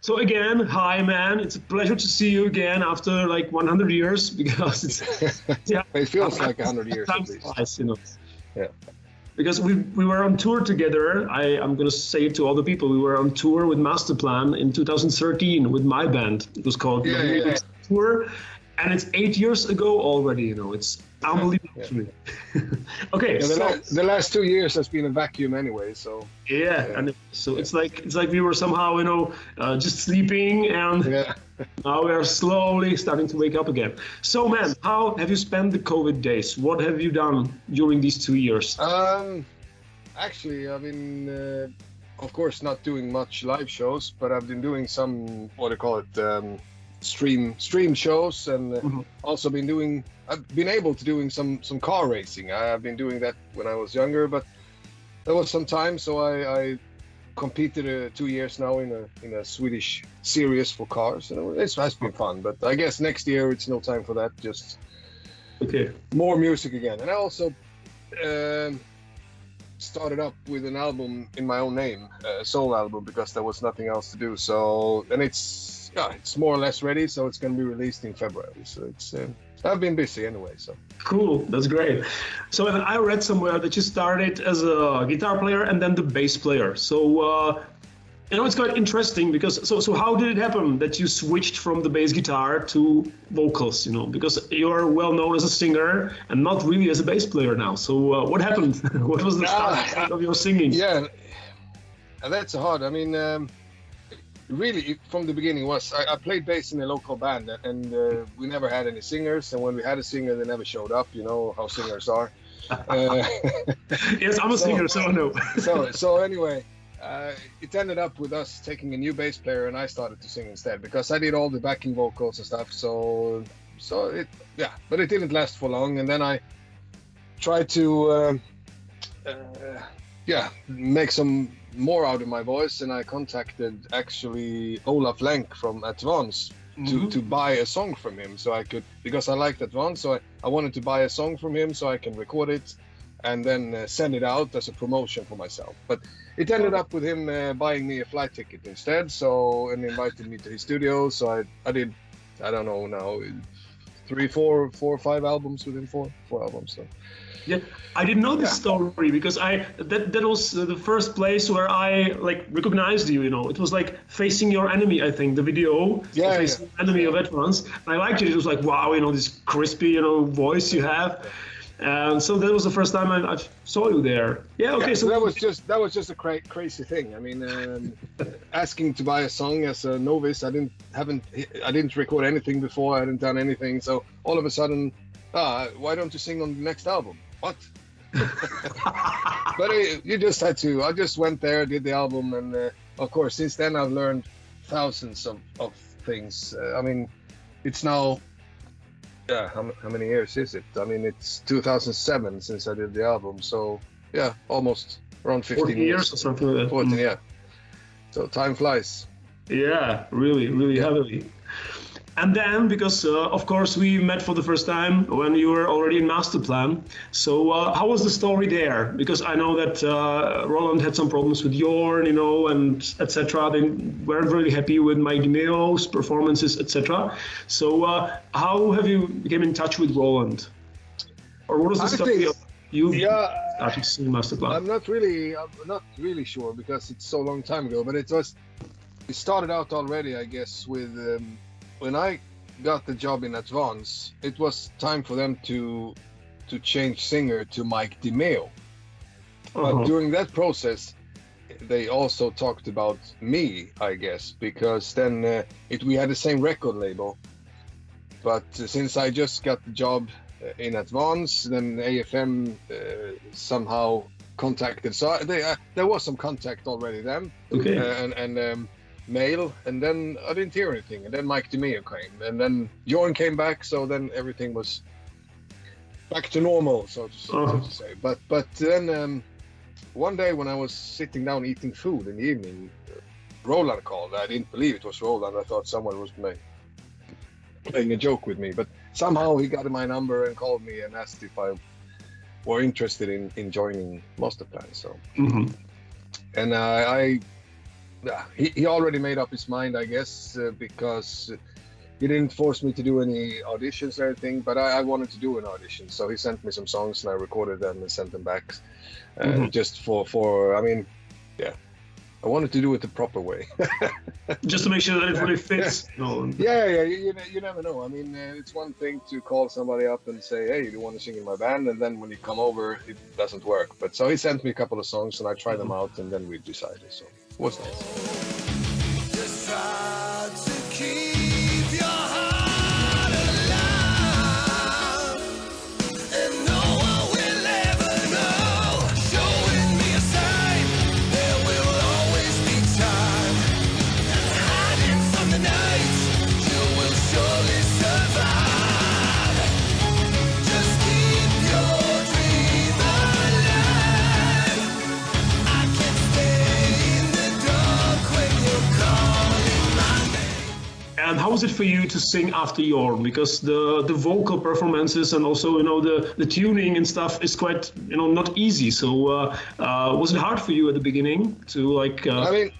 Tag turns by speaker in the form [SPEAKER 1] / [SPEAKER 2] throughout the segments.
[SPEAKER 1] So again, hi man, it's a pleasure to see you again after like 100 years because it's yeah,
[SPEAKER 2] It feels like 100 years
[SPEAKER 1] time
[SPEAKER 2] at least.
[SPEAKER 1] flies, you know.
[SPEAKER 2] Yeah.
[SPEAKER 1] Because we were on tour together. I'm gonna say it to all the people. We were on tour with Masterplan in 2013 with my band. It was called
[SPEAKER 2] Yeah,
[SPEAKER 1] the
[SPEAKER 2] yeah, yeah.
[SPEAKER 1] Tour, and it's 8 years ago already. You know, it's unbelievable
[SPEAKER 2] Yeah.
[SPEAKER 1] to me. Okay,
[SPEAKER 2] Yeah,
[SPEAKER 1] so
[SPEAKER 2] the last 2 years has been a vacuum anyway, so
[SPEAKER 1] yeah, and so it's like we were somehow, you know, just sleeping, and
[SPEAKER 2] yeah.
[SPEAKER 1] now we are slowly starting to wake up again. So, man, how have you spent the COVID days? What have you done during these 2 years?
[SPEAKER 2] Actually, I've been, of course, not doing much live shows, but I've been doing some, what do you call it, stream shows, and
[SPEAKER 1] Mhm.
[SPEAKER 2] also I've been able to doing some car racing. I've been doing that when I was younger, but there was some time, so I competed 2 years now in a Swedish series for cars, and it has been fun. But I guess next year it's no time for that. Just
[SPEAKER 1] Okay.
[SPEAKER 2] more music again, and I also started up with an album in my own name, a solo album, because there was nothing else to do. So, and it's more or less ready, so it's going to be released in February. So it's I've been busy anyway. So
[SPEAKER 1] Cool, that's great. So I read somewhere that you started as a guitar player and then the bass player. So you know, it's quite interesting because so how did it happen that you switched from the bass guitar to vocals? You know, because you're well known as a singer and not really as a bass player now. So what happened? What was the start of your singing?
[SPEAKER 2] yeah, and that's hard. I mean, really, from the beginning I played bass in a local band, and we never had any singers. And when we had a singer, they never showed up. You know how singers are.
[SPEAKER 1] Yes, I'm a singer, so I know.
[SPEAKER 2] So anyway, it ended up with us taking a new bass player, and I started to sing instead because I did all the backing vocals and stuff. So it, yeah, but it didn't last for long. And then I tried to make some more out of my voice, and I contacted actually Olaf Lenk from Advance to buy a song from him, so I could, because I liked Advance, so I wanted to buy a song from him so I can record it and then send it out as a promotion for myself. But it ended up with him buying me a flight ticket instead, so, and invited me to his studio. So I did, I don't know now, 4 or 5 albums with him, four albums. So.
[SPEAKER 1] Yeah, I didn't know this story because that was the first place where I like recognized you. You know, it was like Facing Your Enemy, I think, the video. Facing Your Enemy of Advance. And I liked it. It was like, wow, you know, this crispy, you know, voice you have. And so that was the first time I saw you there. Yeah, okay.
[SPEAKER 2] So that was just a crazy thing. I mean, asking to buy a song as a novice, I didn't record anything before. I hadn't done anything. So all of a sudden, why don't you sing on the next album? What? But you just had to. I just went there, did the album, and of course, since then I've learned thousands of things. I mean, it's now, how many years is it? I mean, it's 2007 since I did the album, so yeah, almost around 15
[SPEAKER 1] years or something like that.
[SPEAKER 2] 14, yeah. So time flies.
[SPEAKER 1] Yeah, really heavily. And then, because of course we met for the first time when you were already in Masterplan. So how was the story there? Because I know that Roland had some problems with Jorn, you know, and etc. They weren't really happy with Mike DiMeo's performances, etc. So how have you become in touch with Roland? Or what was the story of you starting to sing Masterplan?
[SPEAKER 2] I'm not really sure because it's so long time ago. But it started out already, I guess, with. When I got the job in Advance, it was time for them to change singer to Mike DiMeo. But during that process, they also talked about me, I guess, because then we had the same record label. But since I just got the job in Advance, then AFM somehow contacted. So there was some contact already then.
[SPEAKER 1] Okay.
[SPEAKER 2] And mail, and then I didn't hear anything, and then Mike DiMeo came, and then Jorn came back, so then everything was back to normal, so to say. But then one day when I was sitting down eating food in the evening, Roland called. I didn't believe it was Roland. I thought someone was playing a joke with me, but somehow he got my number and called me and asked if I were interested in joining Masterplan. So and he already made up his mind, I guess, because he didn't force me to do any auditions or anything, but I wanted to do an audition. So he sent me some songs and I recorded them and sent them back, just for I mean, yeah, I wanted to do it the proper way.
[SPEAKER 1] Just to make sure that it really fits. No.
[SPEAKER 2] Yeah, you never know. I mean, it's one thing to call somebody up and say, hey, do you want to sing in my band? And then when you come over, it doesn't work. But so he sent me a couple of songs and I tried them out and then we decided. So it was nice.
[SPEAKER 3] Just try to keep your heart alive, and no one will ever know. Showing me a sign, there will always be time. And hiding from the night, you will surely survive. Just keep your dream alive. I can't stay in the dark when you're calling my name.
[SPEAKER 1] And how was it for you to sing after Jorn? Because the vocal performances and also the tuning and stuff is quite not easy. So was it hard for you at the beginning to
[SPEAKER 2] I mean,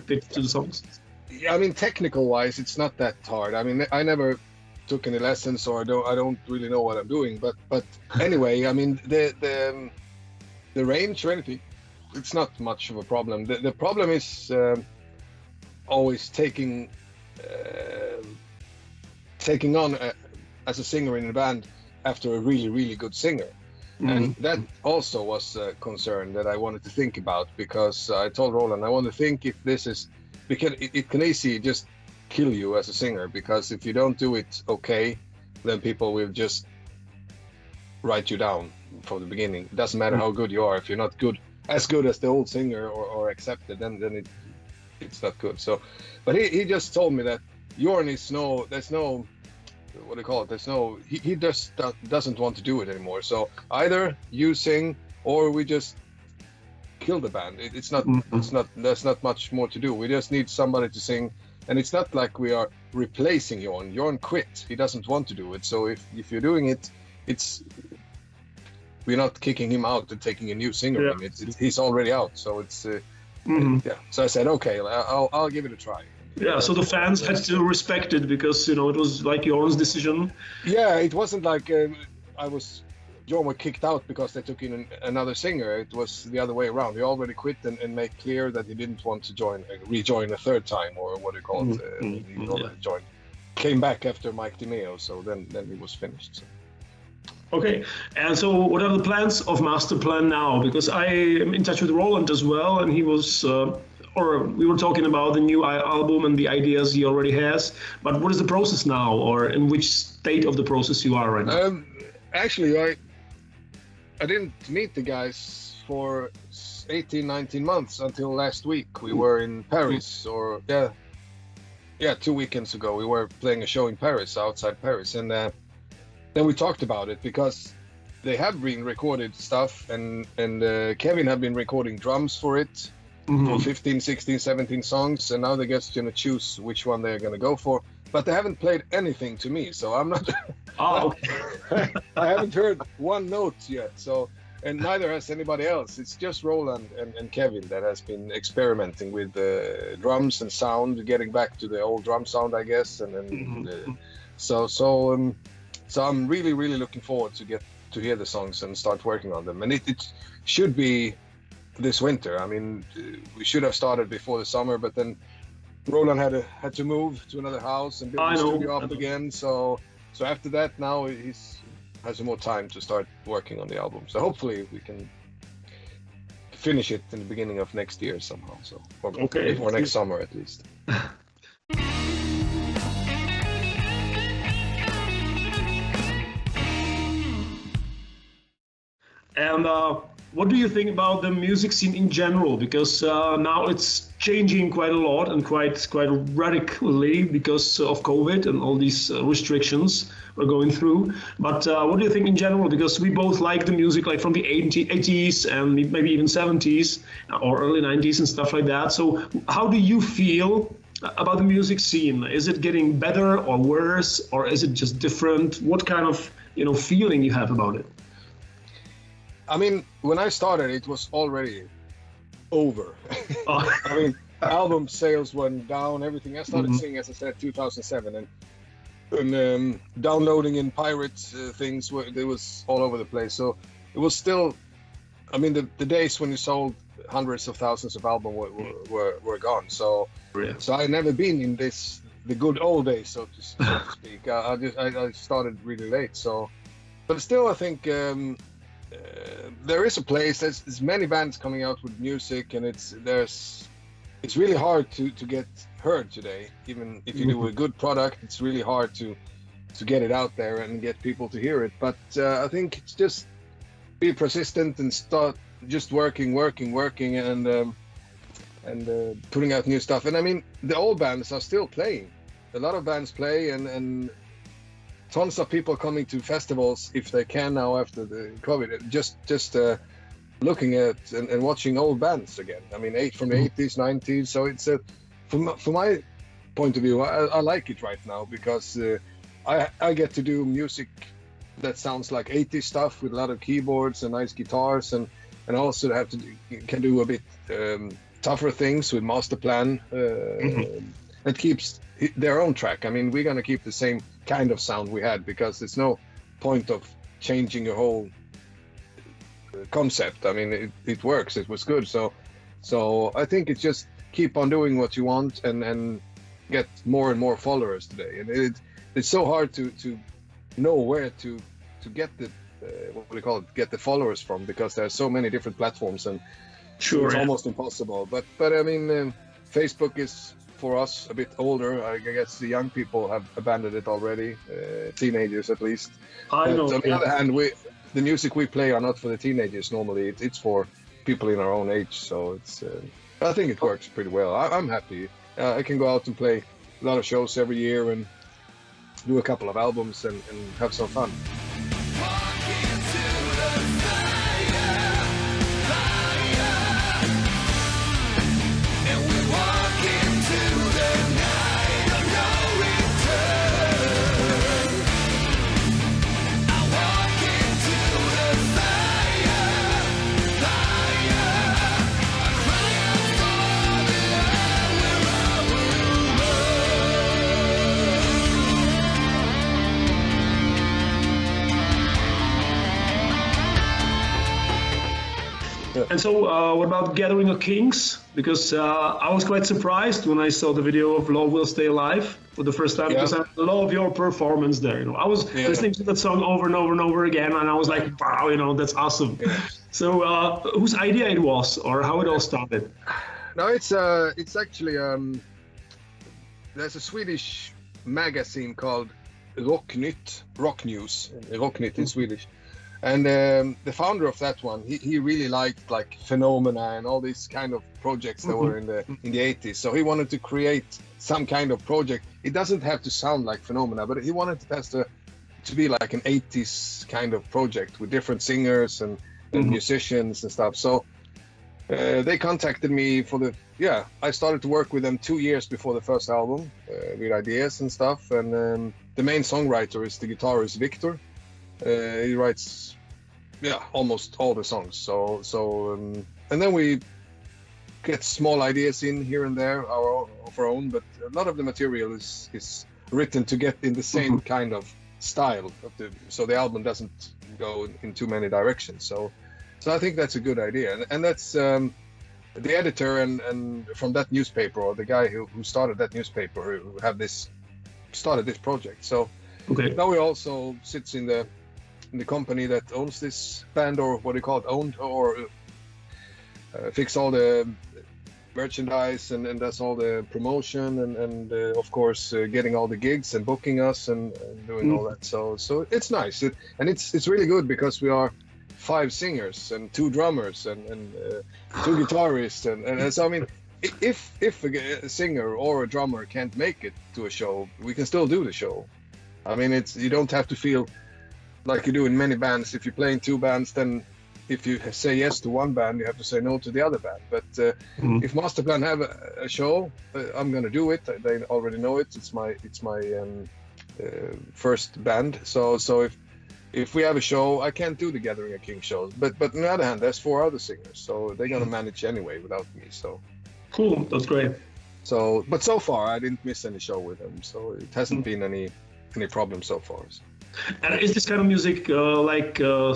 [SPEAKER 1] fit to the songs?
[SPEAKER 2] yeah, I mean, technical wise, it's not that hard. I mean, I never took any lessons, or I don't really know what I'm doing. But anyway, I mean, the range or anything, it's not much of a problem. The problem is always taking on as a singer in a band after a really, really good singer. And that also was a concern that I wanted to think about, because I told Roland I want to think if this is, because it can easily just kill you as a singer, because if you don't do it okay, then people will just write you down from the beginning. It doesn't matter how good you are. If you're not as good as the old singer or accepted, then it's not good. So, but he just told me that Jorn is there's no, what do you call it? He just doesn't want to do it anymore. So either you sing or we just kill the band. There's not much more to do. We just need somebody to sing, and it's not like we are replacing Jorn. Jorn quit. He doesn't want to do it. So if you're doing it, we're not kicking him out and taking a new singer.
[SPEAKER 1] Yeah.
[SPEAKER 2] He's already out. So it's yeah. So I said, okay, I'll give it a try.
[SPEAKER 1] Yeah, so the fans had to respect it, because it was like Jorn's decision.
[SPEAKER 2] Yeah, it wasn't like Jorn was kicked out because they took in another singer. It was the other way around. He already quit and made clear that he didn't want to rejoin a third time, or what do you call it? He already joined. Came back after Mike DiMeo, so then he was finished. So.
[SPEAKER 1] Okay, and so what are the plans of Masterplan now? Because I am in touch with Roland as well, and he was, we were talking about the new album and the ideas he already has. But what is the process now, or in which state of the process you are right now?
[SPEAKER 2] Actually, I didn't meet the guys for 18, 19 months until last week. We were in Paris, 2 weekends ago. We were playing a show in Paris, outside Paris, and then we talked about it, because they have been recorded stuff, and Kevin have been recording drums for it, for 15, 16, 17 songs, and now they're just going to choose which one they're going to go for. But they haven't played anything to me, so I'm not...
[SPEAKER 1] Okay.
[SPEAKER 2] I haven't heard one note yet, so, and neither has anybody else. It's just Roland and Kevin that has been experimenting with the drums and sound, getting back to the old drum sound, I guess, so I'm really, really looking forward to hear the songs and start working on them. And it should be this winter. I mean, we should have started before the summer, but then Roland had to move to another house and build the studio up again. So after that, now he has more time to start working on the album. So hopefully we can finish it in the beginning of next year somehow. So before next summer at least.
[SPEAKER 1] And what do you think about the music scene in general? Because now it's changing quite a lot and quite radically because of COVID and all these restrictions we're going through. But what do you think in general? Because we both like the music like from the 80s and maybe even 70s or early 90s and stuff like that. So how do you feel about the music scene? Is it getting better or worse, or is it just different? What kind of feeling you have about it?
[SPEAKER 2] I mean, when I started, it was already over. I mean, album sales went down, everything. I started singing, as I said, 2007, and downloading in pirate things it was all over the place. So it was still, I mean, the days when you sold hundreds of thousands of albums were gone. So
[SPEAKER 1] Yeah.
[SPEAKER 2] so I never been in the good old days, so to speak. I started really late. So, but still, I think there is a place. There's many bands coming out with music, and it's really hard to get heard today. Even if you do a good product, it's really hard to get it out there and get people to hear it. But I think it's just be persistent and start just working and putting out new stuff. And I mean, the old bands are still playing. A lot of bands play, and tons of people coming to festivals if they can now after the COVID. Just looking at and watching old bands again. I mean, from the 80s, 90s. So it's from my point of view, I like it right now because I get to do music that sounds like 80s stuff with a lot of keyboards and nice guitars, and also can do a bit tougher things with Masterplan. That keeps their own track. I mean, we're gonna keep the same kind of sound we had because there's no point of changing a whole concept. I mean, it works. It was good. So I think it's just keep on doing what you want and get more and more followers today. And it's so hard to know where to get the what do you call it? Get the followers from, because there are so many different platforms, and
[SPEAKER 1] Sure.
[SPEAKER 2] it's
[SPEAKER 1] Yeah.
[SPEAKER 2] almost impossible. But I mean, Facebook is for us a bit older. I guess the young people have abandoned it already, teenagers at least.
[SPEAKER 1] I
[SPEAKER 2] But
[SPEAKER 1] know.
[SPEAKER 2] on the
[SPEAKER 1] Yeah.
[SPEAKER 2] other hand, the music we play are not for the teenagers normally. It's for people in our own age. So it's I think it works pretty well. I'm happy. I can go out and play a lot of shows every year and do a couple of albums and have some fun.
[SPEAKER 3] Walk into the fire, and we walk into the night of no return. I walk into the fire, I cry out for the love where I will
[SPEAKER 1] And so, what about Gathering of Kings? Because I was quite surprised when I saw the video of Love Will Stay Alive for the first time,
[SPEAKER 2] Yeah.
[SPEAKER 1] because I love your performance there. You know, I was
[SPEAKER 2] Yeah.
[SPEAKER 1] listening to that song over and over and over again, and I was like, wow, you know, that's awesome. So, whose idea it was, or how it all started?
[SPEAKER 2] No, it's actually there's a Swedish magazine called Rocknytt, Rock News, Rocknytt in Swedish, and the founder of that one, he really liked like Phenomena and all these kind of projects that were in the 80s. So he wanted to create some kind of project. It doesn't have to sound like Phenomena, but he wanted it to be like an 80s kind of project with different singers and musicians and stuff. So they contacted me I started to work with them 2 years before the first album with ideas and stuff. And the main songwriter is the guitarist Victor. He writes, almost all the songs. So and then we get small ideas in here and there of our own, but a lot of the material is written to get in the same kind of style so the album doesn't go in too many directions. So I think that's a good idea, and that's the editor and from that newspaper, or the guy who started that newspaper, who started this project. So
[SPEAKER 1] Okay.
[SPEAKER 2] now he also sits in the company that owns this band, or what do you call it, owned, or fix all the merchandise and does all the promotion and of course getting all the gigs and booking us and doing all that. So it's nice, and it's really good because we are 5 singers and 2 drummers and 2 guitarists and so I mean, if a singer or a drummer can't make it to a show, we can still do the show. I mean, you don't have to feel like you do in many bands. If you play in 2 bands, then if you say yes to one band, you have to say no to the other band. But if Masterplan have a show, I'm gonna do it. They already know it. It's my first band. So if we have a show, I can't do the Gathering of Kings shows. But on the other hand, there's 4 other singers, so they're gonna manage anyway without me. So
[SPEAKER 1] Cool. That's great.
[SPEAKER 2] So, but so far I didn't miss any show with them, so it hasn't been any problem so far.
[SPEAKER 1] And is this kind of music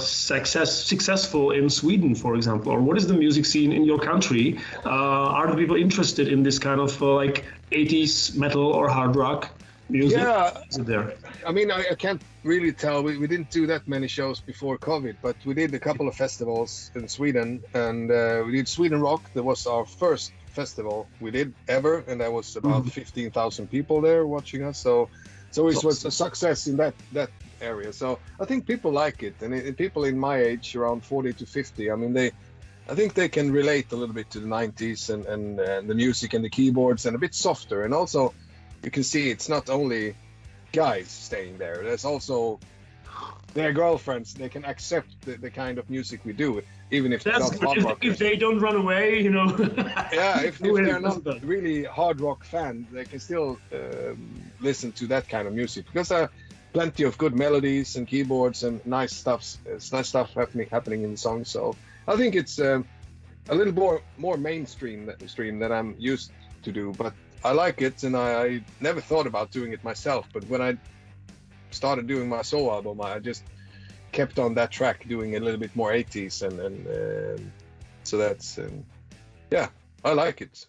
[SPEAKER 1] successful in Sweden, for example, or what is the music scene in your country? Are the people interested in this kind of like 80s metal or hard rock music?
[SPEAKER 2] Yeah,
[SPEAKER 1] Is it there?
[SPEAKER 2] I mean, I can't really tell. We didn't do that many shows before COVID, but we did a couple of festivals in Sweden, and we did Sweden Rock. That was our first festival we did ever, and there was about 15,000 people there watching us. So it was a success in that area. So I think people like it, and people in my age, around 40 to 50, I mean, I think they can relate a little bit to the 90s and the music and the keyboards, and a bit softer. And also, you can see it's not only guys staying there. There's also their girlfriends. They can accept the kind of music we do, even if they're not hard rock.
[SPEAKER 1] If they don't run away, you know.
[SPEAKER 2] Yeah, if they're not really hard rock fans, they can still listen to that kind of music, because there are plenty of good melodies and keyboards and nice stuff happening in the song. So I think it's a little more mainstream than I'm used to do, but I like it, and I never thought about doing it myself. But when I started doing my solo album, I just kept on that track, doing a little bit more 80s, and so that's yeah, I like it.